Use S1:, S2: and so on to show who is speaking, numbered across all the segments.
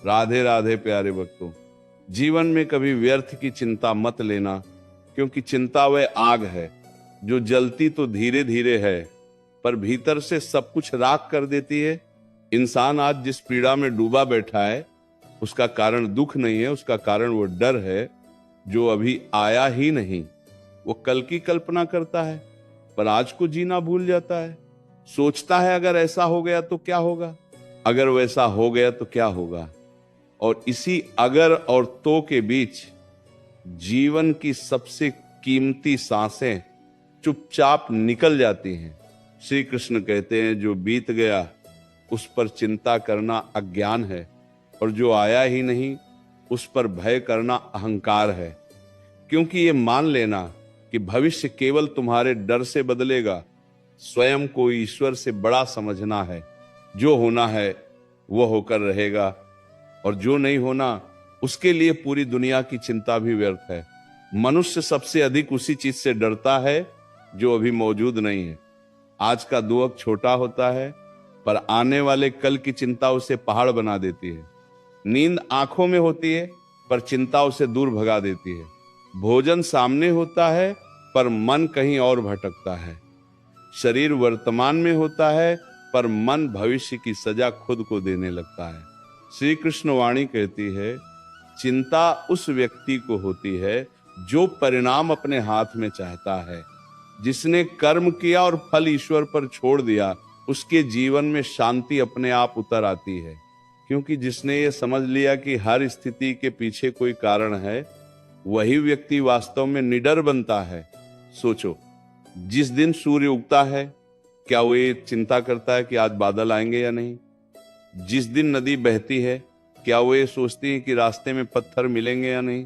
S1: राधे राधे प्यारे भक्तों। जीवन में कभी व्यर्थ की चिंता मत लेना, क्योंकि चिंता वह आग है जो जलती तो धीरे धीरे है पर भीतर से सब कुछ राख कर देती है। इंसान आज जिस पीड़ा में डूबा बैठा है उसका कारण दुख नहीं है, उसका कारण वो डर है जो अभी आया ही नहीं। वो कल की कल्पना करता है पर आज को जीना भूल जाता है। सोचता है अगर ऐसा हो गया तो क्या होगा, अगर वैसा हो गया तो क्या होगा। और इसी अगर और तो के बीच जीवन की सबसे कीमती सांसें चुपचाप निकल जाती हैं। श्री कृष्ण कहते हैं जो बीत गया उस पर चिंता करना अज्ञान है, और जो आया ही नहीं उस पर भय करना अहंकार है। क्योंकि ये मान लेना कि भविष्य केवल तुम्हारे डर से बदलेगा, स्वयं को ईश्वर से बड़ा समझना है। जो होना है वो होकर रहेगा, और जो नहीं होना उसके लिए पूरी दुनिया की चिंता भी व्यर्थ है। मनुष्य सबसे अधिक उसी चीज से डरता है जो अभी मौजूद नहीं है। आज का दुख छोटा होता है पर आने वाले कल की चिंता उसे पहाड़ बना देती है। नींद आंखों में होती है पर चिंता उसे दूर भगा देती है। भोजन सामने होता है पर मन कहीं और भटकता है। शरीर वर्तमान में होता है पर मन भविष्य की सजा खुद को देने लगता है। श्री कृष्ण वाणी कहती है चिंता उस व्यक्ति को होती है जो परिणाम अपने हाथ में चाहता है। जिसने कर्म किया और फल ईश्वर पर छोड़ दिया उसके जीवन में शांति अपने आप उतर आती है। क्योंकि जिसने ये समझ लिया कि हर स्थिति के पीछे कोई कारण है, वही व्यक्ति वास्तव में निडर बनता है। सोचो, जिस दिन सूर्य उगता है क्या वो ये चिंता करता है कि आज बादल आएंगे या नहीं? जिस दिन नदी बहती है क्या वो ये सोचती है कि रास्ते में पत्थर मिलेंगे या नहीं?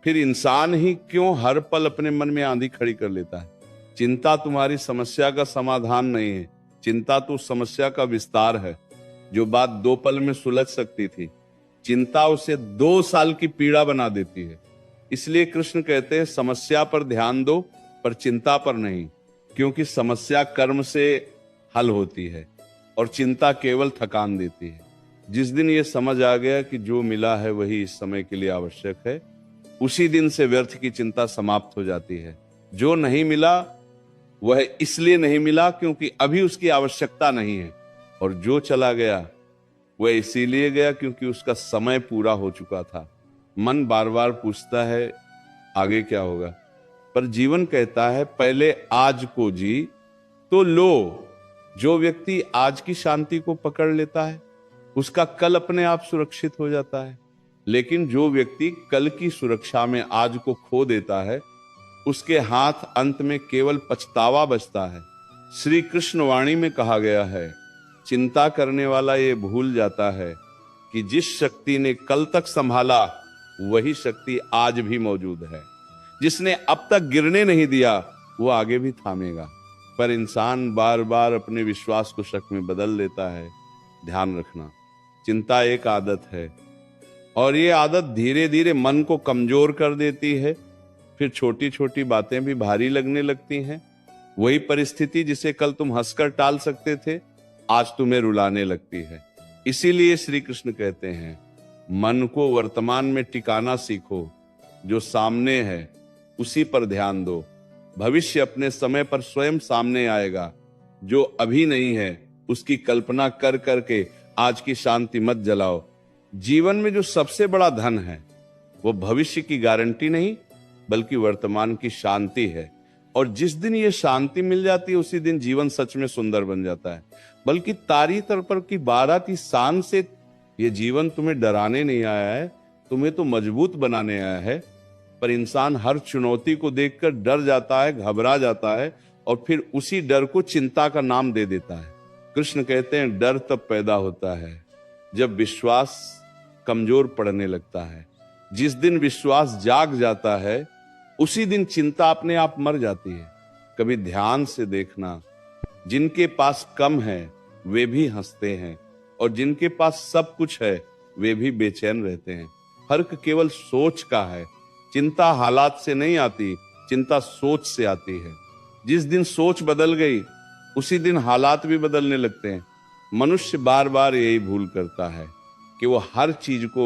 S1: फिर इंसान ही क्यों हर पल अपने मन में आंधी खड़ी कर लेता है? चिंता तुम्हारी समस्या का समाधान नहीं है, चिंता तो समस्या का विस्तार है। जो बात 2 पल में सुलझ सकती थी, चिंता उसे 2 साल की पीड़ा बना देती है। इसलिए कृष्ण कहते हैं समस्या पर ध्यान दो पर चिंता पर नहीं, क्योंकि समस्या कर्म से हल होती है और चिंता केवल थकान देती है। जिस दिन ये समझ आ गया कि जो मिला है वही इस समय के लिए आवश्यक है, उसी दिन से व्यर्थ की चिंता समाप्त हो जाती है। जो नहीं मिला वह इसलिए नहीं मिला क्योंकि अभी उसकी आवश्यकता नहीं है, और जो चला गया वह इसीलिए गया क्योंकि उसका समय पूरा हो चुका था। मन बार बार पूछता है आगे क्या होगा, पर जीवन कहता है पहले आज को जी तो लो। जो व्यक्ति आज की शांति को पकड़ लेता है उसका कल अपने आप सुरक्षित हो जाता है, लेकिन जो व्यक्ति कल की सुरक्षा में आज को खो देता है उसके हाथ अंत में केवल पछतावा बचता है। श्री कृष्ण वाणी में कहा गया है चिंता करने वाला ये भूल जाता है कि जिस शक्ति ने कल तक संभाला वही शक्ति आज भी मौजूद है। जिसने अब तक गिरने नहीं दिया वो आगे भी थामेगा। पर इंसान बार बार अपने विश्वास को शक में बदल लेता है। ध्यान रखना, चिंता एक आदत है और ये आदत धीरे धीरे मन को कमजोर कर देती है। फिर छोटी छोटी बातें भी भारी लगने लगती हैं। वही परिस्थिति जिसे कल तुम हंसकर टाल सकते थे आज तुम्हें रुलाने लगती है। इसीलिए श्री कृष्ण कहते हैं मन को वर्तमान में टिकाना सीखो। जो सामने है उसी पर ध्यान दो। भविष्य अपने समय पर स्वयं सामने आएगा। जो अभी नहीं है उसकी कल्पना कर करके आज की शांति मत जलाओ। जीवन में जो सबसे बड़ा धन है वो भविष्य की गारंटी नहीं बल्कि वर्तमान की शांति है। और जिस दिन ये शांति मिल जाती है उसी दिन जीवन सच में सुंदर बन जाता है। बल्कि तारी तर की 12 की शान से ये जीवन तुम्हें डराने नहीं आया है, तुम्हें तो मजबूत बनाने आया है। पर इंसान हर चुनौती को देखकर डर जाता है, घबरा जाता है और फिर उसी डर को चिंता का नाम दे देता है। कृष्ण कहते हैं डर तब पैदा होता है जब विश्वास कमजोर पड़ने लगता है। जिस दिन विश्वास जाग जाता है उसी दिन चिंता अपने आप मर जाती है। कभी ध्यान से देखना, जिनके पास कम है वे भी हंसते हैं और जिनके पास सब कुछ है वे भी बेचैन रहते हैं। फर्क केवल सोच का है। चिंता हालात से नहीं आती, चिंता सोच से आती है। जिस दिन सोच बदल गई उसी दिन हालात भी बदलने लगते हैं। मनुष्य बार बार यही भूल करता है कि वो हर चीज को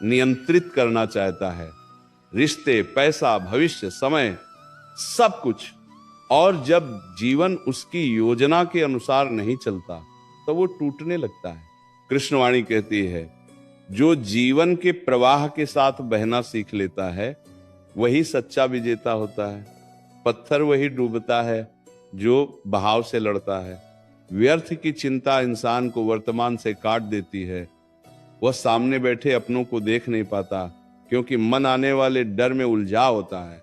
S1: नियंत्रित करना चाहता है, रिश्ते, पैसा, भविष्य, समय, सब कुछ। और जब जीवन उसकी योजना के अनुसार नहीं चलता तो वो टूटने लगता है। कृष्णवाणी कहती है, जो जीवन के प्रवाह के साथ बहना सीख लेता है वही सच्चा विजेता होता है। पत्थर वही डूबता है जो बहाव से लड़ता है। व्यर्थ की चिंता इंसान को वर्तमान से काट देती है। वह सामने बैठे अपनों को देख नहीं पाता, क्योंकि मन आने वाले डर में उलझा होता है।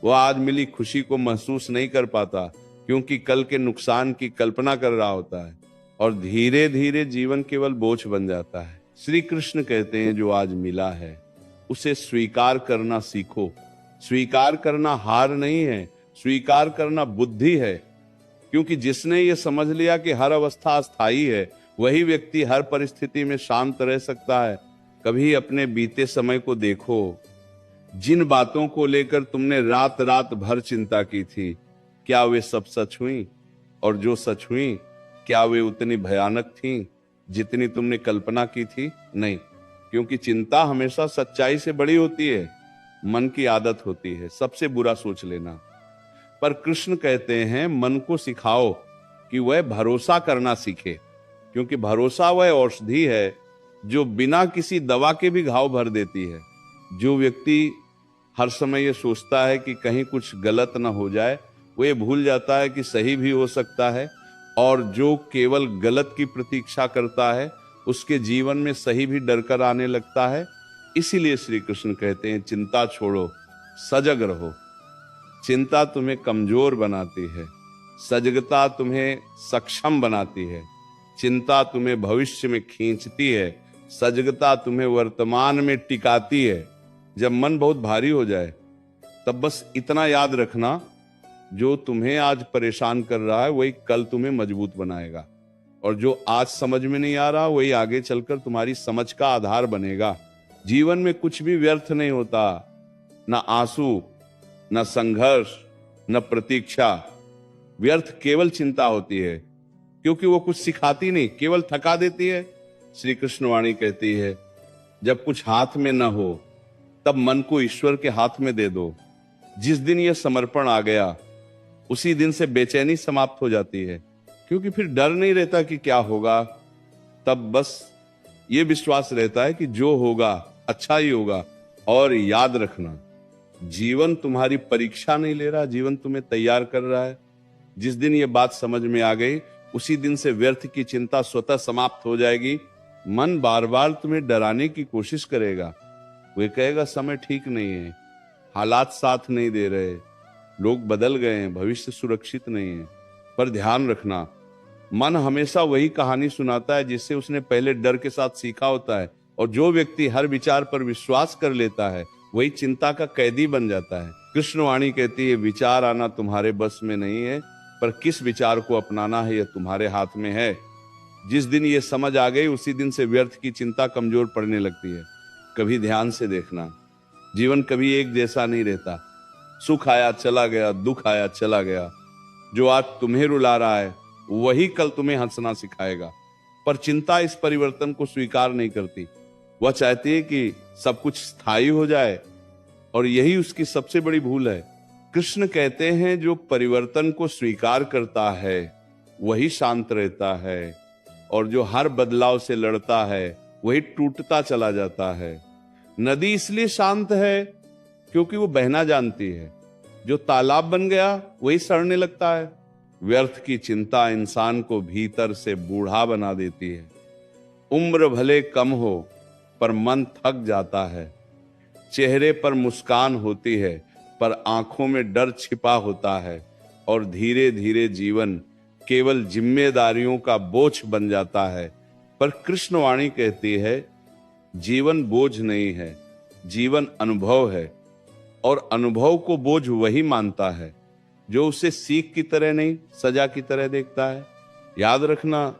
S1: वह आज मिली खुशी को महसूस नहीं कर पाता, क्योंकि कल के नुकसान की कल्पना कर रहा होता है। और धीरे धीरे जीवन केवल बोझ बन जाता है। श्री कृष्ण कहते हैं, जो आज मिला है उसे स्वीकार करना सीखो। स्वीकार करना हार नहीं है, स्वीकार करना बुद्धि है। क्योंकि जिसने ये समझ लिया कि हर अवस्था अस्थायी है, वही व्यक्ति हर परिस्थिति में शांत रह सकता है। कभी अपने बीते समय को देखो। जिन बातों को लेकर तुमने रात रात भर चिंता की थी, क्या वे सब सच हुई? और जो सच हुई, क्या वे उतनी भयानक थीं जितनी तुमने कल्पना की थी? नहीं, क्योंकि चिंता हमेशा सच्चाई से बड़ी होती है। मन की आदत होती है सबसे बुरा सोच लेना। पर कृष्ण कहते हैं, मन को सिखाओ कि वह भरोसा करना सीखे, क्योंकि भरोसा वह औषधि है जो बिना किसी दवा के भी घाव भर देती है। जो व्यक्ति हर समय ये सोचता है कि कहीं कुछ गलत ना हो जाए, वो ये भूल जाता है कि सही भी हो सकता है। और जो केवल गलत की प्रतीक्षा करता है, उसके जीवन में सही भी डर कर आने लगता है। इसीलिए श्री कृष्ण कहते हैं, चिंता छोड़ो, सजग रहो। चिंता तुम्हें कमजोर बनाती है, सजगता तुम्हें सक्षम बनाती है। चिंता तुम्हें भविष्य में खींचती है, सजगता तुम्हें वर्तमान में टिकाती है। जब मन बहुत भारी हो जाए, तब बस इतना याद रखना, जो तुम्हें आज परेशान कर रहा है वही कल तुम्हें मजबूत बनाएगा। और जो आज समझ में नहीं आ रहा, वही आगे चलकर तुम्हारी समझ का आधार बनेगा। जीवन में कुछ भी व्यर्थ नहीं होता, ना आंसू, न संघर्ष, न प्रतीक्षा। व्यर्थ केवल चिंता होती है, क्योंकि वो कुछ सिखाती नहीं, केवल थका देती है। श्री कृष्ण वाणी कहती है, जब कुछ हाथ में न हो तब मन को ईश्वर के हाथ में दे दो। जिस दिन यह समर्पण आ गया, उसी दिन से बेचैनी समाप्त हो जाती है, क्योंकि फिर डर नहीं रहता कि क्या होगा। तब बस ये विश्वास रहता है कि जो होगा अच्छा ही होगा। और याद रखना, जीवन तुम्हारी परीक्षा नहीं ले रहा, जीवन तुम्हें तैयार कर रहा है। जिस दिन ये बात समझ में आ गई, उसी दिन से व्यर्थ की चिंता स्वतः समाप्त हो जाएगी। मन बार बार तुम्हें डराने की कोशिश करेगा। वे कहेगा समय ठीक नहीं है, हालात साथ नहीं दे रहे, लोग बदल गए हैं, भविष्य सुरक्षित नहीं है। पर ध्यान रखना, मन हमेशा वही कहानी सुनाता है जिससे उसने पहले डर के साथ सीखा होता है। और जो व्यक्ति हर विचार पर विश्वास कर लेता है, वही चिंता का कैदी बन जाता है। कृष्णवाणी कहती है, विचार आना तुम्हारे बस में नहीं है, पर किस विचार को अपनाना है यह तुम्हारे हाथ में है। जिस दिन ये समझ आ गई, उसी दिन से व्यर्थ की चिंता कमजोर पड़ने लगती है। कभी ध्यान से देखना, जीवन कभी एक जैसा नहीं रहता। सुख आया चला गया, दुख आया चला गया। जो आज तुम्हें रुला रहा है, वही कल तुम्हें हंसना सिखाएगा। पर चिंता इस परिवर्तन को स्वीकार नहीं करती। वह चाहती है कि सब कुछ स्थायी हो जाए, और यही उसकी सबसे बड़ी भूल है। कृष्ण कहते हैं, जो परिवर्तन को स्वीकार करता है वही शांत रहता है, और जो हर बदलाव से लड़ता है वही टूटता चला जाता है। नदी इसलिए शांत है क्योंकि वो बहना जानती है। जो तालाब बन गया वही सड़ने लगता है। व्यर्थ की चिंता इंसान को भीतर से बूढ़ा बना देती है। उम्र भले कम हो, पर मन थक जाता है। चेहरे पर मुस्कान होती है, पर आंखों में डर छिपा होता है। और धीरे धीरे जीवन केवल जिम्मेदारियों का बोझ बन जाता है। पर कृष्णवाणी कहती है, जीवन बोझ नहीं है, जीवन अनुभव है। और अनुभव को बोझ वही मानता है जो उसे सीख की तरह नहीं, सजा की तरह देखता है। याद रखना,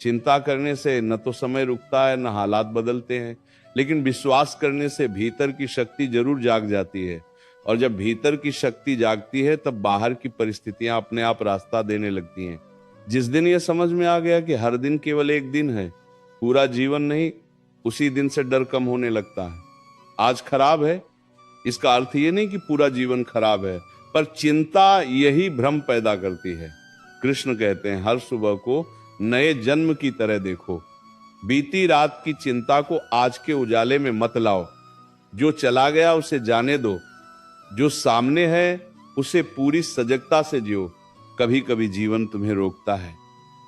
S1: चिंता करने से न तो समय रुकता है, न हालात बदलते हैं, लेकिन विश्वास करने से भीतर की शक्ति जरूर जाग जाती है। और जब भीतर की शक्ति जागती है, तब बाहर की परिस्थितियां अपने आप रास्ता देने लगती हैं। जिस दिन यह समझ में आ गया कि हर दिन केवल एक दिन है, पूरा जीवन नहीं, उसी दिन से डर कम होने लगता है। आज खराब है, इसका अर्थ ये नहीं कि पूरा जीवन खराब है, पर चिंता यही भ्रम पैदा करती है। कृष्ण कहते हैं हर सुबह को नए जन्म की तरह देखो। बीती रात की चिंता को आज के उजाले में मत लाओ। जो चला गया उसे जाने दो, जो सामने है उसे पूरी सजगता से जियो। कभी कभी जीवन तुम्हें रोकता है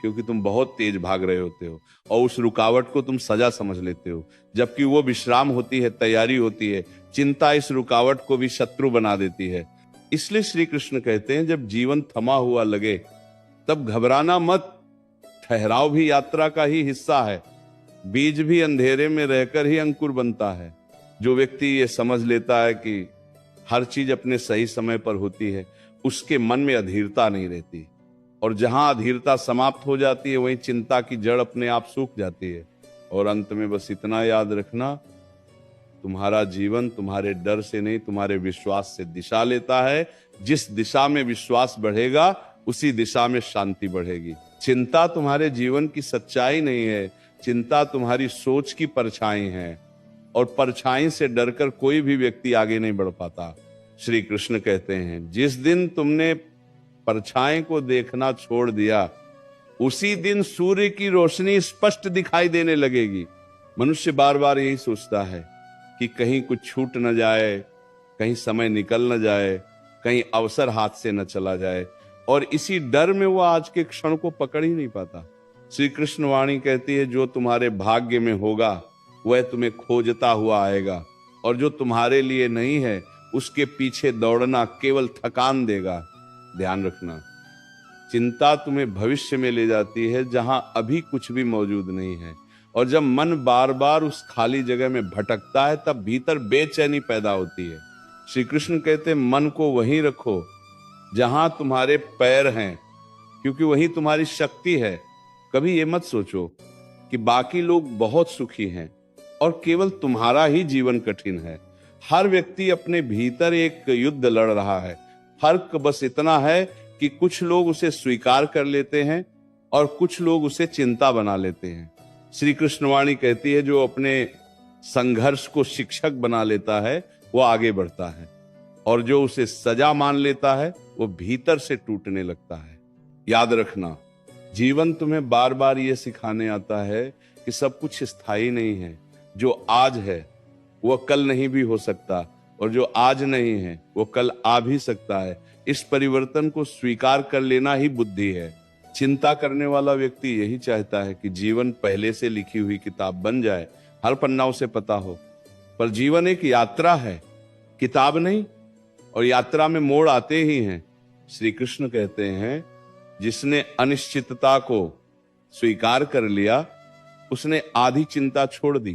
S1: क्योंकि तुम बहुत तेज भाग रहे होते हो और उस रुकावट को तुम सजा समझ लेते हो, जबकि वो विश्राम होती है, तैयारी होती है। चिंता इस रुकावट को भी शत्रु बना देती है। इसलिए श्री कृष्ण कहते हैं जब जीवन थमा हुआ लगे तब घबराना मत। ठहराव भी यात्रा का ही हिस्सा है। बीज भी अंधेरे में रहकर ही अंकुर बनता है। जो व्यक्ति ये समझ लेता है कि हर चीज अपने सही समय पर होती है, उसके मन में अधीरता नहीं रहती, और जहां अधीरता समाप्त हो जाती है वहीं चिंता की जड़ अपने आप सूख जाती है। और अंत में बस इतना याद रखना, तुम्हारा जीवन तुम्हारे डर से नहीं, तुम्हारे विश्वास से दिशा लेता है। जिस दिशा में विश्वास बढ़ेगा उसी दिशा में शांति बढ़ेगी। चिंता तुम्हारे जीवन की सच्चाई नहीं है, चिंता तुम्हारी सोच की परछाई है, और परछाई से डरकर कोई भी व्यक्ति आगे नहीं बढ़ पाता। श्री कृष्ण कहते हैं जिस दिन तुमने परछाई को देखना छोड़ दिया उसी दिन सूर्य की रोशनी स्पष्ट दिखाई देने लगेगी। मनुष्य बार बार यही सोचता है कि कहीं कुछ छूट न जाए, कहीं समय निकल न जाए, कहीं अवसर हाथ से न चला जाए, और इसी डर में वो आज के क्षण को पकड़ ही नहीं पाता। श्री कृष्ण वाणी कहती है जो तुम्हारे भाग्य में होगा वह तुम्हें खोजता हुआ आएगा, और जो तुम्हारे लिए नहीं है उसके पीछे दौड़ना केवल थकान देगा। ध्यान रखना, चिंता तुम्हें भविष्य में ले जाती है जहां अभी कुछ भी मौजूद नहीं है, और जब मन बार बार उस खाली जगह में भटकता है तब भीतर बेचैनी पैदा होती है। श्री कृष्ण कहते हैं मन को वहीं रखो जहां तुम्हारे पैर हैं, क्योंकि वहीं तुम्हारी शक्ति है। कभी ये मत सोचो कि बाकी लोग बहुत सुखी हैं और केवल तुम्हारा ही जीवन कठिन है। हर व्यक्ति अपने भीतर एक युद्ध लड़ रहा है। फर्क बस इतना है कि कुछ लोग उसे स्वीकार कर लेते हैं और कुछ लोग उसे चिंता बना लेते हैं। श्री कृष्णवाणी कहती है जो अपने संघर्ष को शिक्षक बना लेता है वो आगे बढ़ता है, और जो उसे सजा मान लेता है वो भीतर से टूटने लगता है। याद रखना, जीवन तुम्हें बार बार ये सिखाने आता है कि सब कुछ स्थायी नहीं है। जो आज है वह कल नहीं भी हो सकता, और जो आज नहीं है वो कल आ भी सकता है। इस परिवर्तन को स्वीकार कर लेना ही बुद्धि है। चिंता करने वाला व्यक्ति यही चाहता है कि जीवन पहले से लिखी हुई किताब बन जाए, हर पन्ना उसे पता हो। पर जीवन एक यात्रा है, किताब नहीं, और यात्रा में मोड़ आते ही हैं। श्री कृष्ण कहते हैं जिसने अनिश्चितता को स्वीकार कर लिया उसने आधी चिंता छोड़ दी,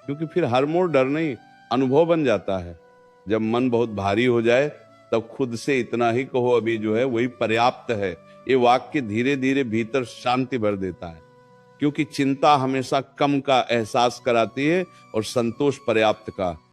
S1: क्योंकि फिर हर मोड़ डर नहीं, अनुभव बन जाता है। जब मन बहुत भारी हो जाए तब खुद से इतना ही कहो अभी जो है वही पर्याप्त है। ये वाक्य धीरे धीरे भीतर शांति भर देता है, क्योंकि चिंता हमेशा कम का एहसास कराती है और संतोष पर्याप्त का।